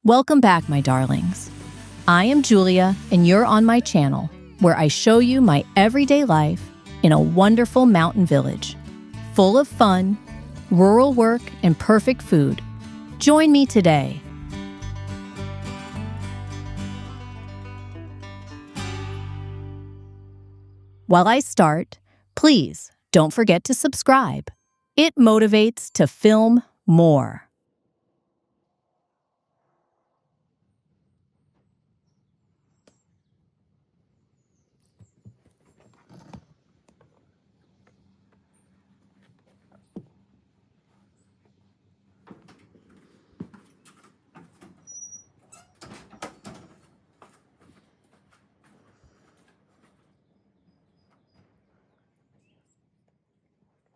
Welcome back, my darlings. I am Julia, and you're on my channel, where I show you my everyday life in a wonderful mountain village, full of fun, rural work, and perfect food. Join me today. While I start, please don't forget to subscribe. It motivates to film more.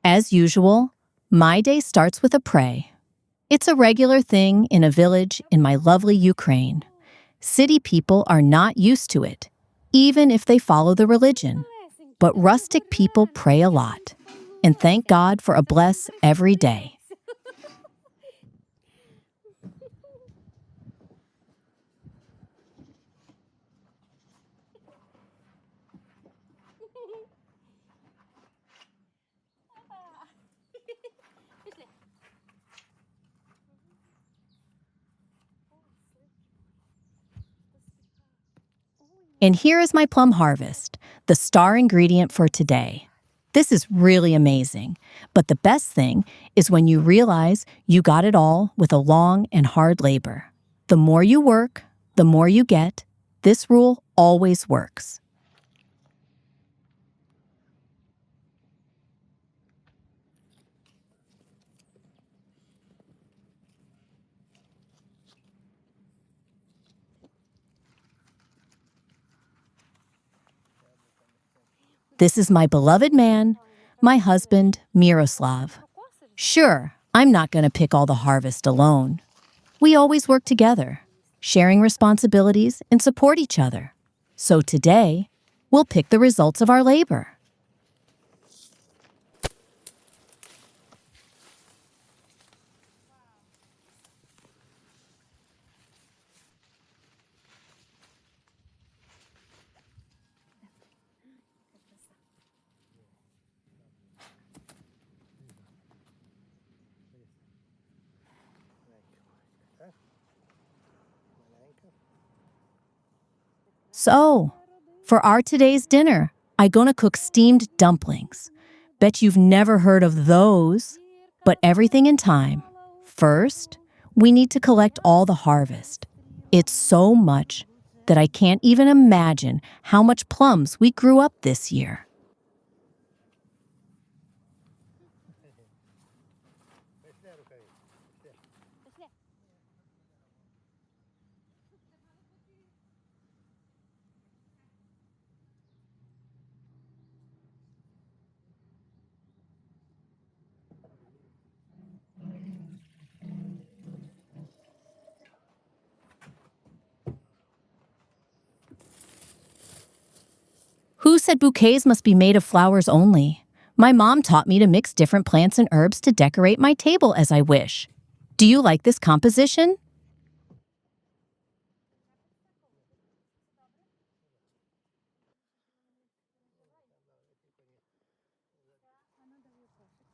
As usual, my day starts with a pray. It's a regular thing in a village in my lovely Ukraine. City people are not used to it, even if they follow the religion. But rustic people pray a lot and thank God for a bless every day. And here is my plum harvest, the star ingredient for today. This is really amazing, but the best thing is when you realize you got it all with a long and hard labor. The more you work, the more you get. This rule always works. This is my beloved man, my husband, Myroslav. Sure, I'm not going to pick all the harvest alone. We always work together, sharing responsibilities and support each other. So today, we'll pick the results of our labor. So, for our today's dinner, I'm gonna cook steamed dumplings. Bet you've never heard of those, but everything in time. First, we need to collect all the harvest. It's so much that I can't even imagine how much plums we grew up this year. Who said bouquets must be made of flowers only? My mom taught me to mix different plants and herbs to decorate my table as I wish. Do you like this composition?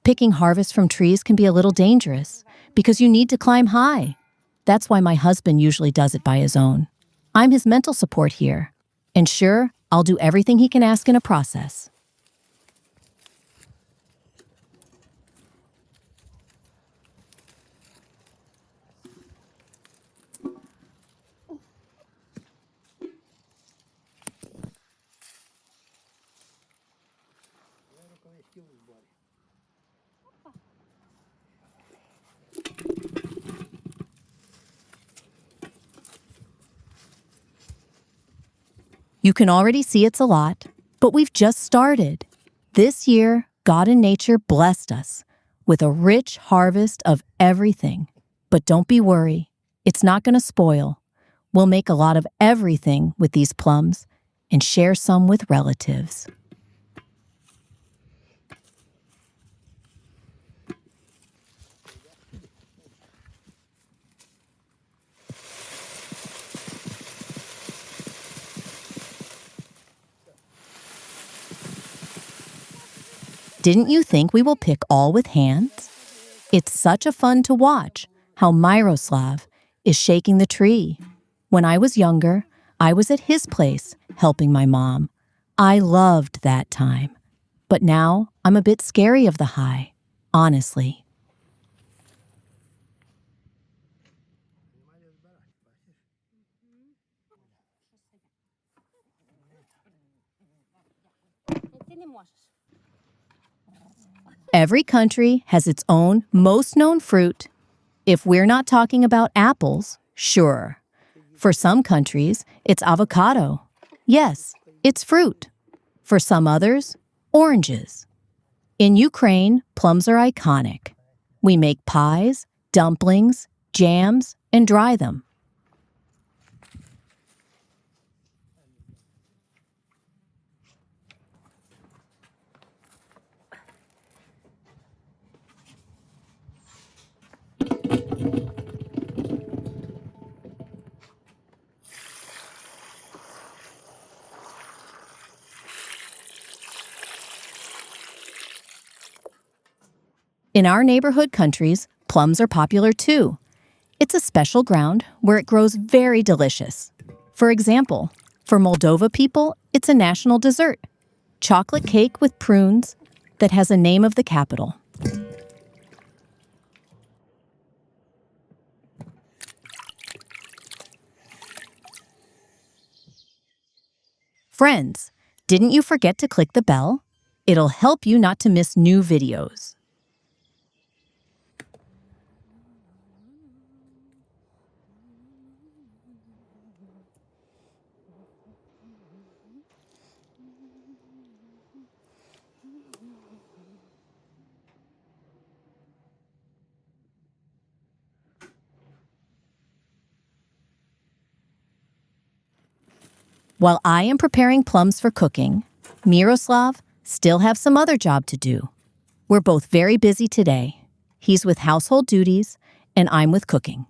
Picking harvest from trees can be a little dangerous because you need to climb high. That's why my husband usually does it by his own. I'm his mental support here. And sure, I'll do everything he can ask in a process. You can already see it's a lot, but we've just started. This year, God and nature blessed us with a rich harvest of everything. But don't be worried, it's not going to spoil. We'll make a lot of everything with these plums and share some with relatives. Didn't you think we will pick all with hands? It's such a fun to watch how Myroslav is shaking the tree. When I was younger, I was at his place helping my mom. I loved that time. But now I'm a bit scary of the high, honestly. Every country has its own most known fruit. If we're not talking about apples, sure. For some countries, it's avocado. Yes, it's fruit. For some others, oranges. In Ukraine, plums are iconic. We make pies, dumplings, jams, and dry them. In our neighborhood countries, plums are popular too. It's a special ground where it grows very delicious. For example, for Moldova people, it's a national dessert. Chocolate cake with prunes that has a name of the capital. Friends, didn't you forget to click the bell? It'll help you not to miss new videos. While I am preparing plums for cooking, Myroslav still have some other job to do. We're both very busy today. He's with household duties, and I'm with cooking.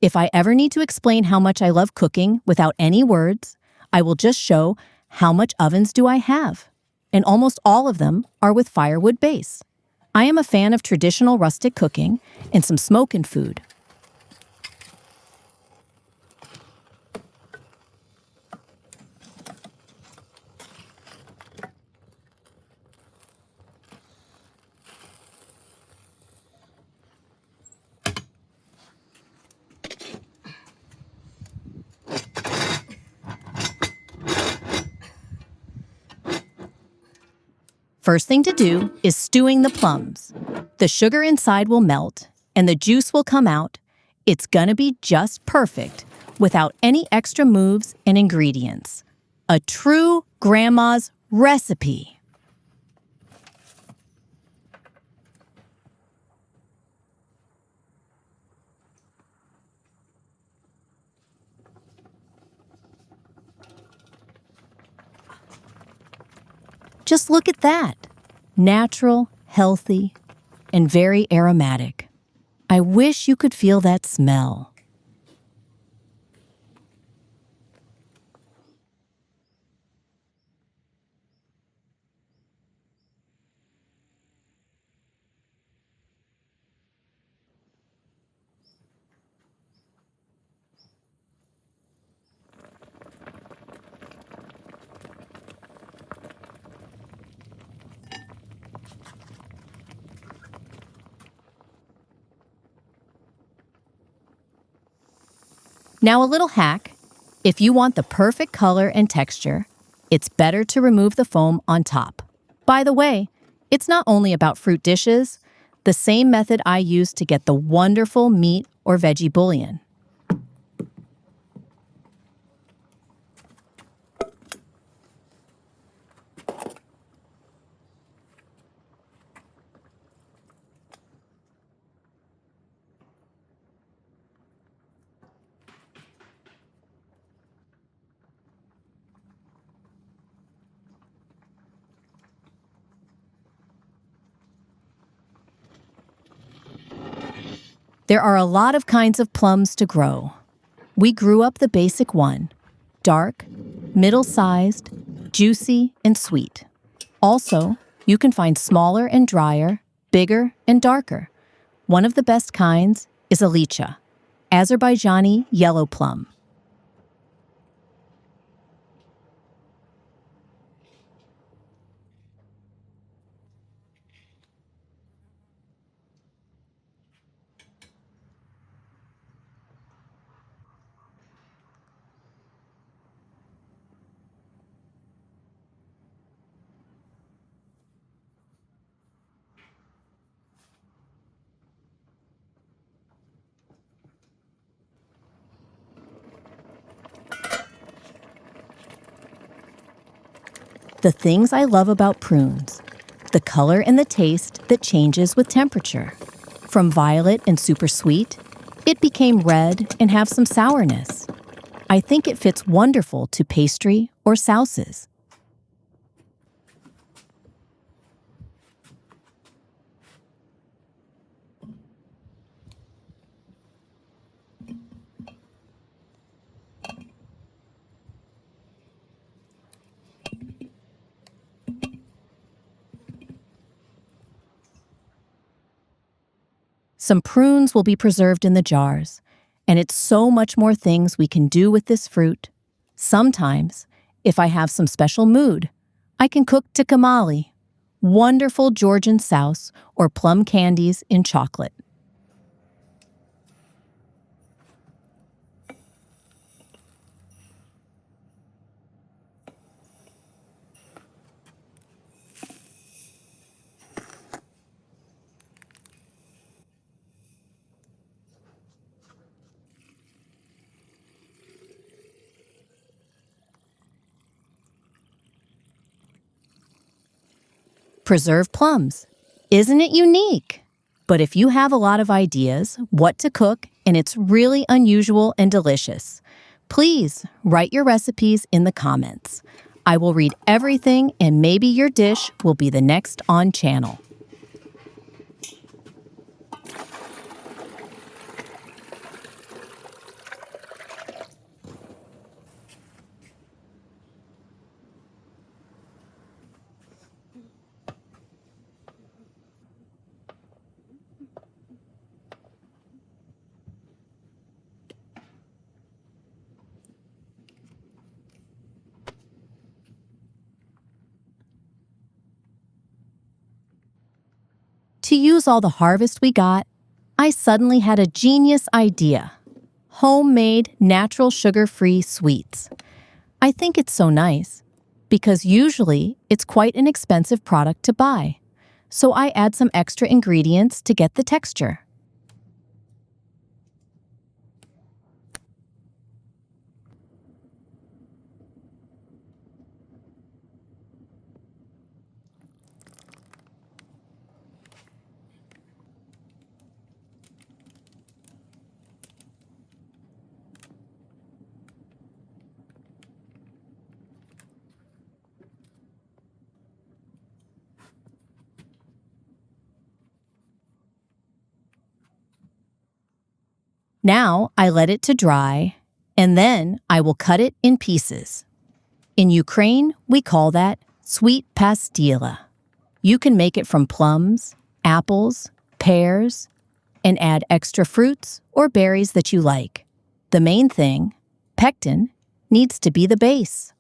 If I ever need to explain how much I love cooking without any words, I will just show how much ovens do I have. And almost all of them are with firewood base. I am a fan of traditional rustic cooking and some smoke in food. First thing to do is stewing the plums. The sugar inside will melt and the juice will come out. It's gonna be just perfect without any extra moves and ingredients. A true grandma's recipe. Just look at that. Natural, healthy, and very aromatic. I wish you could feel that smell. Now a little hack. If you want the perfect color and texture, it's better to remove the foam on top. By the way, it's not only about fruit dishes, the same method I use to get the wonderful meat or veggie bouillon. There are a lot of kinds of plums to grow. We grew up the basic one: dark, middle-sized, juicy, and sweet. Also, you can find smaller and drier, bigger and darker. One of the best kinds is a licha, Azerbaijani yellow plum. The things I love about prunes: the color and the taste that changes with temperature. From violet and super sweet, it became red and have some sourness. I think it fits wonderful to pastry or sauces. Some prunes will be preserved in the jars, and it's so much more things we can do with this fruit. Sometimes, if I have some special mood, I can cook tikkamali, wonderful Georgian sauce or plum candies in chocolate. Preserved plums. Isn't it unique? But if you have a lot of ideas what to cook and it's really unusual and delicious, please write your recipes in the comments. I will read everything and maybe your dish will be the next on channel. To use all the harvest we got, I suddenly had a genius idea: homemade, natural sugar-free sweets. I think it's so nice because usually it's quite an expensive product to buy. So I add some extra ingredients to get the texture. Now I let it to dry, and then I will cut it in pieces. In Ukraine, we call that sweet pastila. You can make it from plums, apples, pears, and add extra fruits or berries that you like. The main thing, pectin, needs to be the base.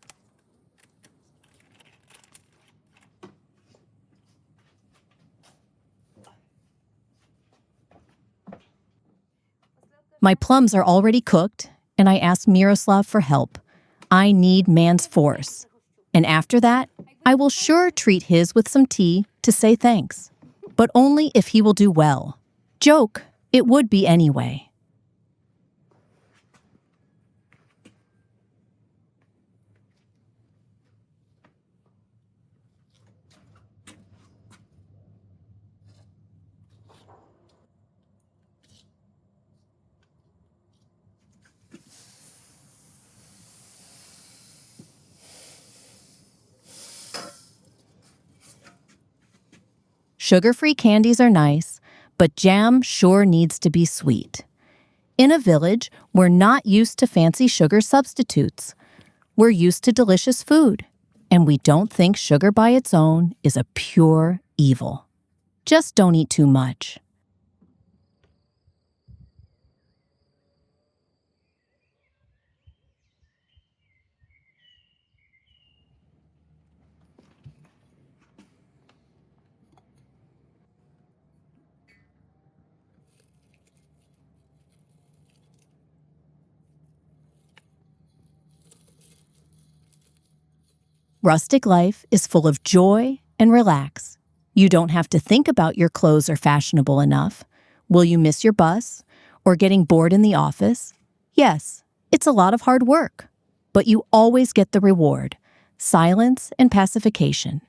My plums are already cooked, and I asked Myroslav for help. I need man's force. And after that, I will sure treat his with some tea to say thanks. But only if he will do well. Joke, it would be anyway. Sugar-free candies are nice, But jam sure needs to be sweet. In a village, we're not used to fancy sugar substitutes. We're used to delicious food, and we don't think sugar by its own is a pure evil. Just don't eat too much. Rustic life is full of joy and relax. You don't have to think about your clothes are fashionable enough. Will you miss your bus? Or getting bored in the office? Yes, it's a lot of hard work. But you always get the reward: silence and pacification.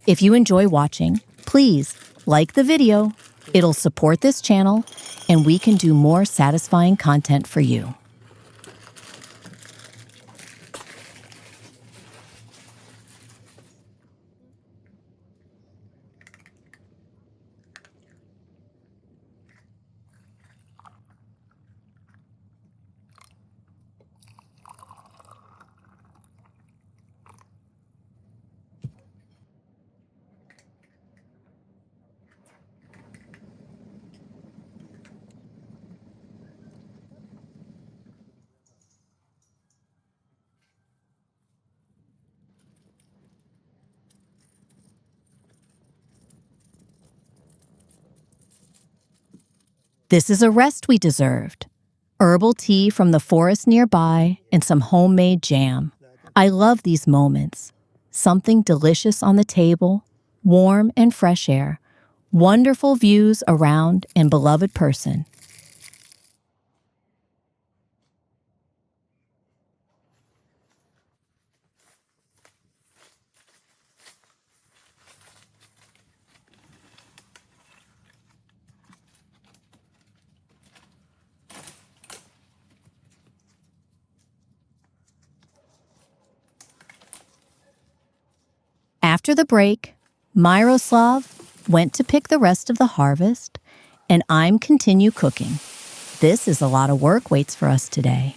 If you enjoy watching, please like the video. It'll support this channel, and we can do more satisfying content for you. This is a rest we deserved. Herbal tea from the forest nearby and some homemade jam. I love these moments. Something delicious on the table, warm and fresh air, wonderful views around, and beloved person. After the break, Myroslav went to pick the rest of the harvest, and I'm continue cooking. This is a lot of work waits for us today.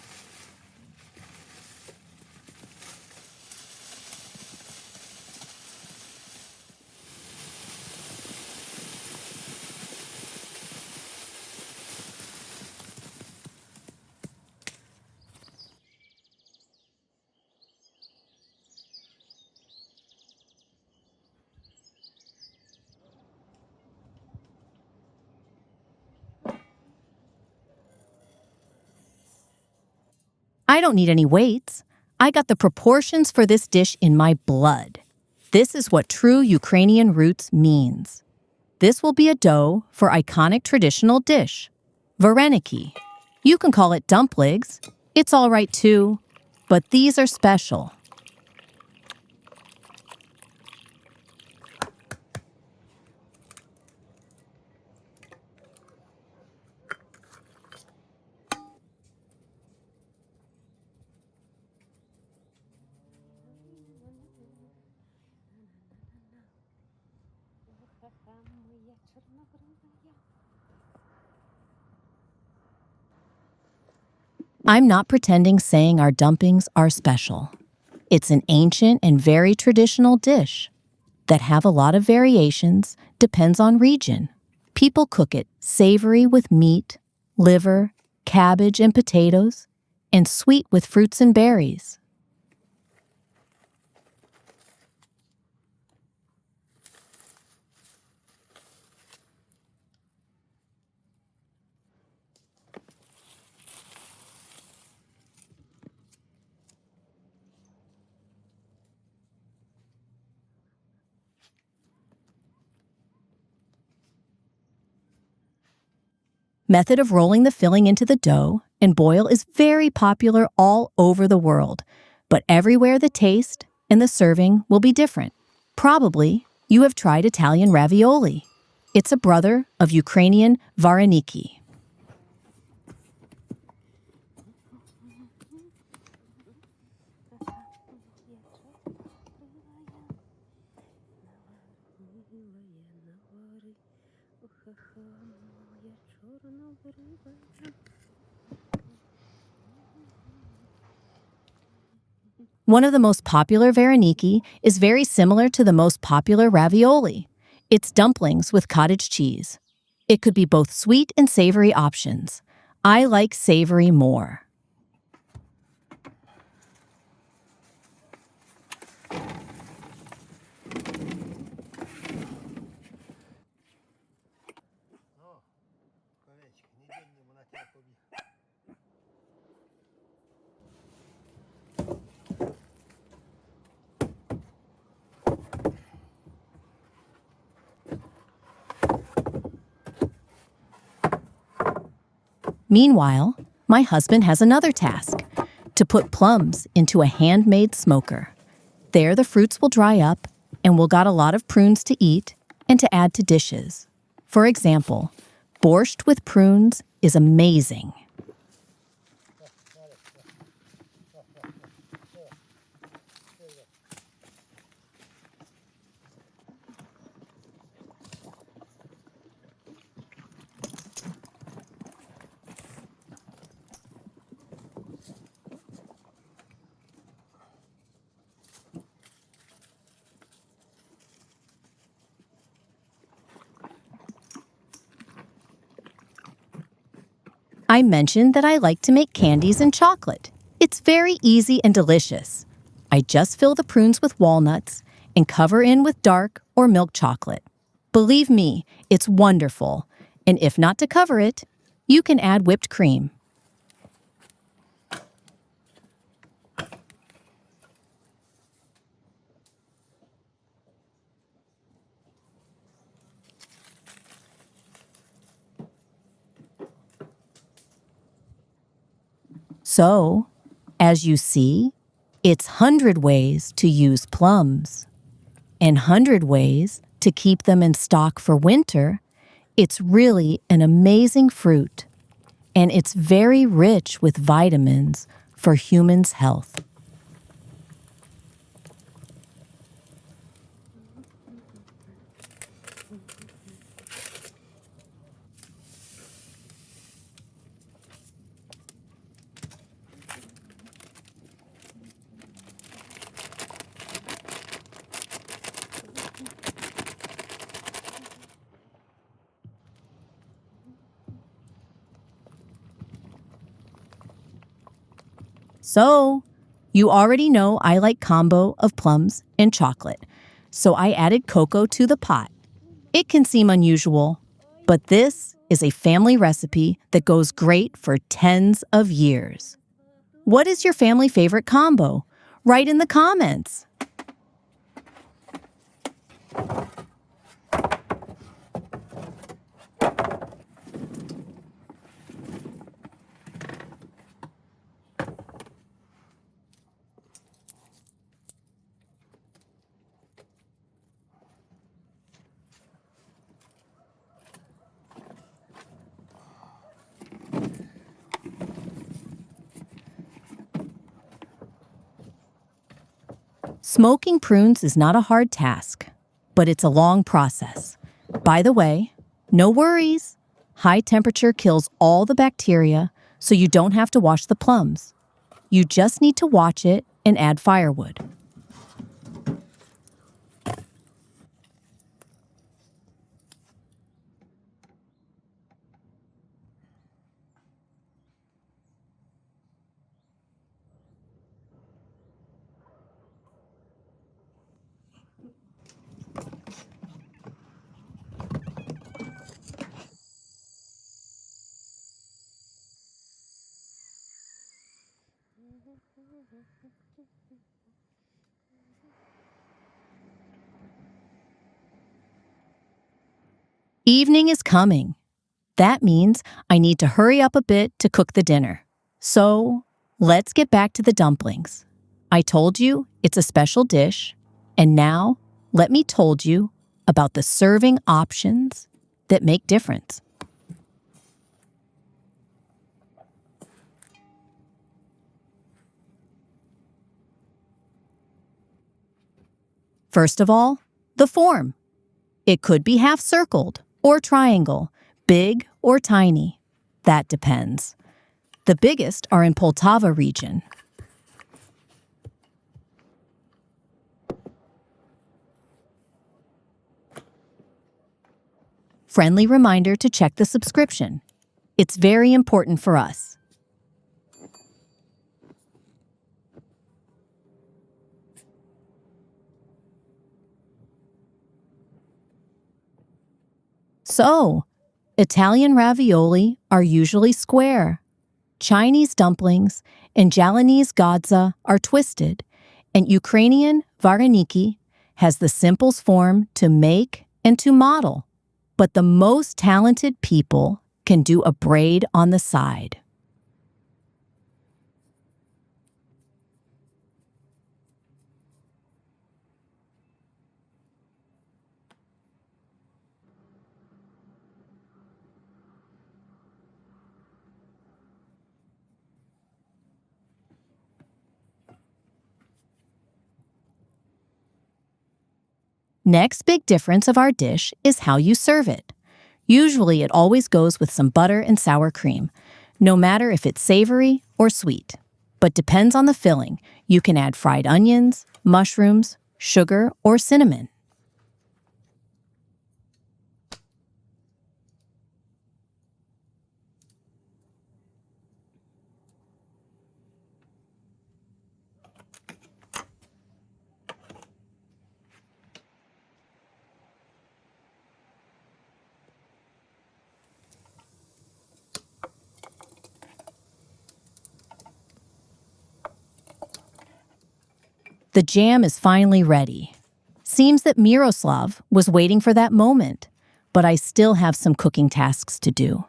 I don't need any weights. I got the proportions for this dish in my blood. This is what true Ukrainian roots means. This will be a dough for iconic traditional dish, Varenyky. You can call it dumplings. It's all right too, but these are special. I'm not pretending saying our dumplings are special. It's an ancient and very traditional dish that have a lot of variations, depends on region. People cook it savory with meat, liver, cabbage and potatoes, and sweet with fruits and berries. Method of rolling the filling into the dough and boil is very popular all over the world, but everywhere the taste and the serving will be different. Probably you have tried Italian ravioli. It's a brother of Ukrainian Varenyky. One of the most popular Varenyky is very similar to the most popular ravioli. It's dumplings with cottage cheese. It could be both sweet and savory options. I like savory more. Meanwhile, my husband has another task: to put plums into a handmade smoker. There the fruits will dry up, and we'll got a lot of prunes to eat and to add to dishes. For example, borscht with prunes is amazing. I mentioned that I like to make candies and chocolate. It's very easy and delicious. I just fill the prunes with walnuts and cover in with dark or milk chocolate. Believe me, it's wonderful. And if not to cover it, you can add whipped cream. So, as you see, it's 100 ways to use plums and 100 ways to keep them in stock for winter. It's really an amazing fruit, and it's very rich with vitamins for humans' health. So, you already know I like combo of plums and chocolate, so I added cocoa to the pot. It can seem unusual, but this is a family recipe that goes great for tens of years. What is your family favorite combo? Write in the comments. Smoking prunes is not a hard task, but it's a long process. By the way, no worries. High temperature kills all the bacteria, so you don't have to wash the plums. You just need to watch it and add firewood. Evening is coming. That means I need to hurry up a bit to cook the dinner. So, let's get back to the dumplings. I told you it's a special dish, and now let me told you about the serving options that make difference. First of all, the form. It could be half-circled or triangle, big or tiny. That depends. The biggest are in Poltava region. Friendly reminder to check the subscription. It's very important for us. So, Italian ravioli are usually square. Chinese dumplings and Japanese godza are twisted, and Ukrainian Varenyky has the simplest form to make and to model. But the most talented people can do a braid on the side. Next big difference of our dish is how you serve it. Usually it always goes with some butter and sour cream, no matter if it's savory or sweet. But depends on the filling. You can add fried onions, mushrooms, sugar, or cinnamon. The jam is finally ready. Seems that Myroslav was waiting for that moment, but I still have some cooking tasks to do.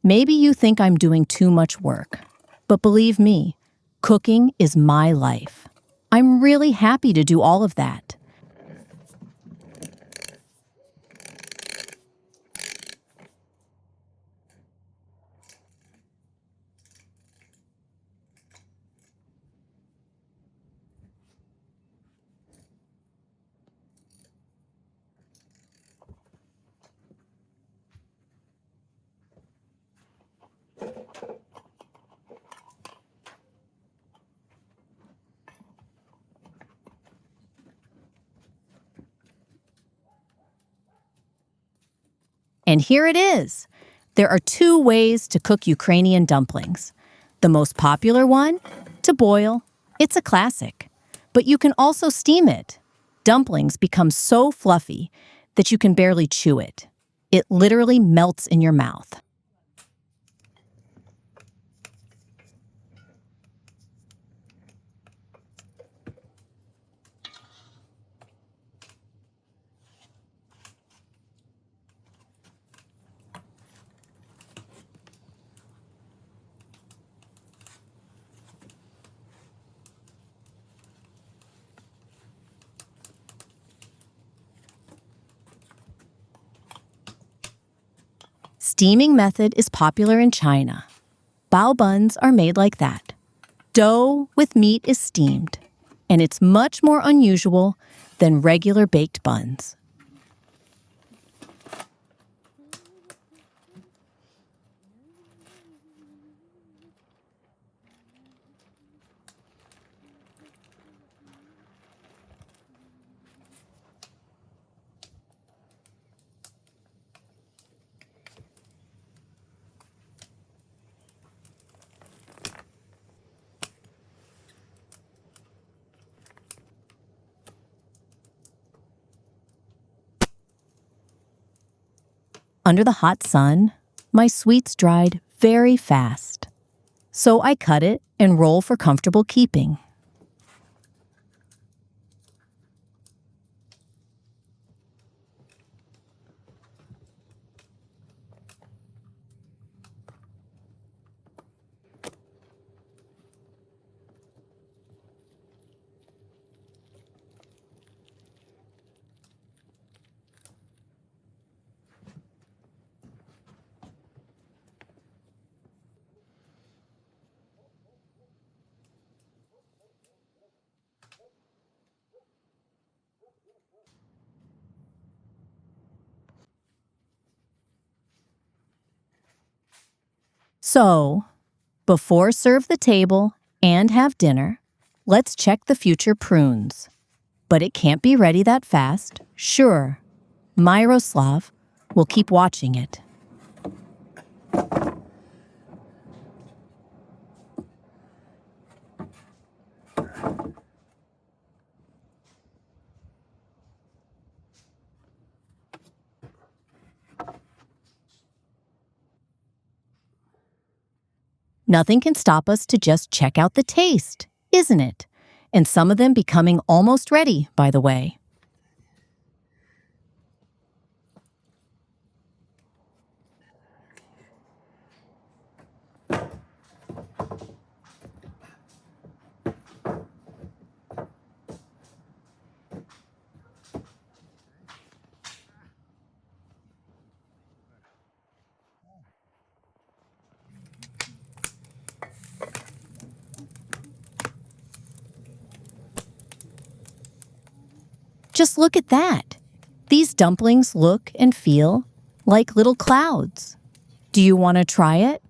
Maybe you think I'm doing too much work, but believe me, cooking is my life. I'm really happy to do all of that. And here it is. There are 2 ways to cook Ukrainian dumplings. The most popular one, to boil. It's a classic. But you can also steam it. Dumplings become so fluffy that you can barely chew it. It literally melts in your mouth. Steaming method is popular in China. Bao buns are made like that. Dough with meat is steamed, and it's much more unusual than regular baked buns. Under the hot sun, my sweets dried very fast. So I cut it and roll for comfortable keeping. So, before serve the table and have dinner, let's check the future prunes. But it can't be ready that fast. Sure, Myroslav will keep watching it. Nothing can stop us to just check out the taste, isn't it? And some of them becoming almost ready, by the way. Just look at that. These dumplings look and feel like little clouds. Do you want to try it?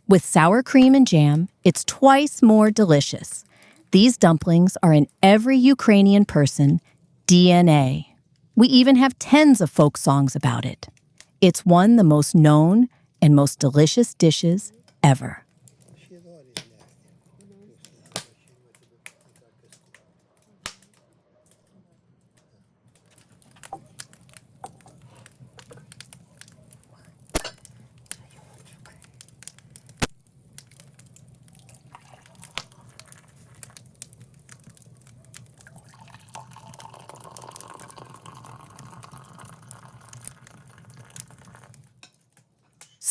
With sour cream and jam, it's twice more delicious. These dumplings are in every Ukrainian person DNA. We even have tens of folk songs about it. It's one of the most known and most delicious dishes ever.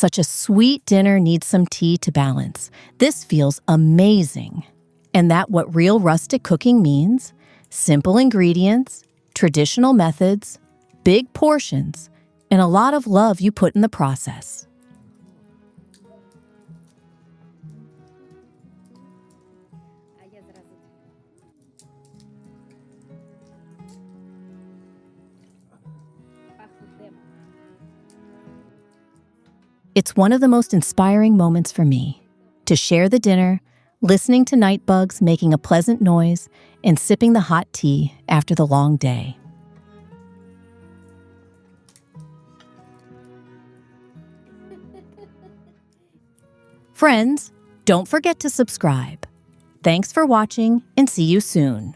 Such a sweet dinner needs some tea to balance. This feels amazing. And that what real rustic cooking means? Simple ingredients, traditional methods, big portions, and a lot of love you put in the process. It's one of the most inspiring moments for me, to share the dinner, listening to night bugs making a pleasant noise, and sipping the hot tea after the long day. Friends, don't forget to subscribe. Thanks for watching and see you soon.